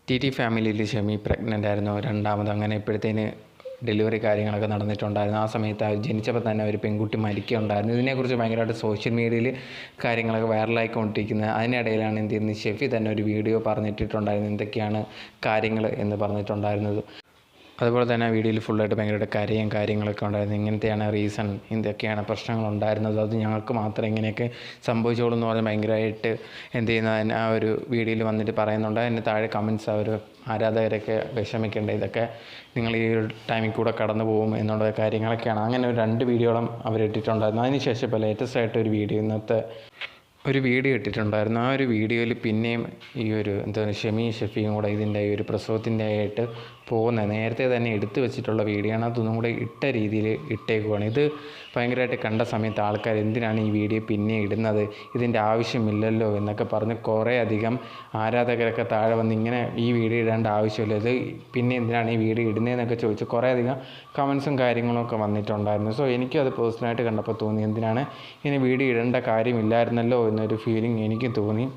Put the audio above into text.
T ഫാമിലിയിൽ Shemi pregnant ആയിരുന്നു, രണ്ടാമത്. അങ്ങനെ ഇപ്പോഴത്തേന് ഡെലിവറി കാര്യങ്ങളൊക്കെ നടന്നിട്ടുണ്ടായിരുന്നു. ആ സമയത്ത് ജനിച്ചപ്പോൾ തന്നെ ഒരു പെൺകുട്ടി മരിക്കുകയുണ്ടായിരുന്നു. ഇതിനെക്കുറിച്ച് ഭയങ്കരമായിട്ട് സോഷ്യൽ മീഡിയയിൽ കാര്യങ്ങളൊക്കെ വൈറലായിക്കൊണ്ടിരിക്കുന്നത്. അതിനിടയിലാണ് എന്ത് ചെയ്യുന്നത്, ഷെഫി തന്നെ ഒരു വീഡിയോ പറഞ്ഞിട്ടിട്ടുണ്ടായിരുന്നു എന്തൊക്കെയാണ് കാര്യങ്ങൾ എന്ന് പറഞ്ഞിട്ടുണ്ടായിരുന്നത്. അതുപോലെ തന്നെ ആ വീഡിയോയിൽ ഫുള്ളായിട്ട് ഭയങ്കരമായിട്ട് കരയും കാര്യങ്ങളൊക്കെ ഉണ്ടായിരുന്നു. ഇങ്ങനത്തെയാണ് റീസൺ, എന്തൊക്കെയാണ് പ്രശ്നങ്ങളുണ്ടായിരുന്നത്, അത് ഞങ്ങൾക്ക് മാത്രം ഇങ്ങനെയൊക്കെ സംഭവിച്ചോളൂ എന്ന് പറഞ്ഞ് ഭയങ്കരമായിട്ട് എന്ത് ചെയ്യുന്നത് ആ ഒരു വീഡിയോയിൽ വന്നിട്ട് പറയുന്നുണ്ട്. അതിന് താഴെ കമൻറ്റ്സ് അവർ ആരാധകരൊക്കെ വിഷമിക്കേണ്ട, ഇതൊക്കെ നിങ്ങൾ ഈ ഒരു ടൈമിൽ കൂടെ കടന്നു പോകും എന്നുള്ള കാര്യങ്ങളൊക്കെയാണ്. അങ്ങനെ ഒരു 2 വീഡിയോളം അവരിട്ടിട്ടുണ്ടായിരുന്നു. അതിനുശേഷം ഇപ്പോൾ ലേറ്റസ്റ്റ് ആയിട്ട് ഒരു വീഡിയോ ഇന്നത്തെ ഒരു വീഡിയോ ഇട്ടിട്ടുണ്ടായിരുന്നു. ആ ഒരു വീഡിയോയിൽ പിന്നെയും ഈ ഒരു ഷെഫിയും കൂടെ ഇതിൻ്റെ ഈ ഒരു പ്രസവത്തിൻ്റെ ആയിട്ട് പോകുന്നത് നേരത്തെ തന്നെ എടുത്തു വെച്ചിട്ടുള്ള വീഡിയോ ആണ്. അതൊന്നും കൂടെ ഇട്ട രീതിയിൽ ഇട്ടേക്കുവാണ്. ഇത് ഭയങ്കരമായിട്ട് കണ്ട സമയത്ത് ആൾക്കാർ എന്തിനാണ് ഈ വീഡിയോ പിന്നെ ഇടുന്നത്, ഇതിൻ്റെ ആവശ്യമില്ലല്ലോ എന്നൊക്കെ പറഞ്ഞ് കുറേ അധികം ആരാധകരൊക്കെ താഴെ വന്ന് ഇങ്ങനെ ഈ വീഡിയോ ഇടേണ്ട ആവശ്യമില്ല, ഇത് പിന്നെ എന്തിനാണ് ഈ വീഡിയോ ഇടുന്നതെന്നൊക്കെ ചോദിച്ച് കുറേ അധികം കമൻസും കാര്യങ്ങളൊക്കെ വന്നിട്ടുണ്ടായിരുന്നു. സോ എനിക്കത് പേഴ്സണലായിട്ട് കണ്ടപ്പോൾ തോന്നി, എന്തിനാണ് ഇങ്ങനെ വീഡിയോ ഇടേണ്ട കാര്യമില്ലായിരുന്നല്ലോ എന്നൊരു ഫീലിംഗ് എനിക്ക് തോന്നി.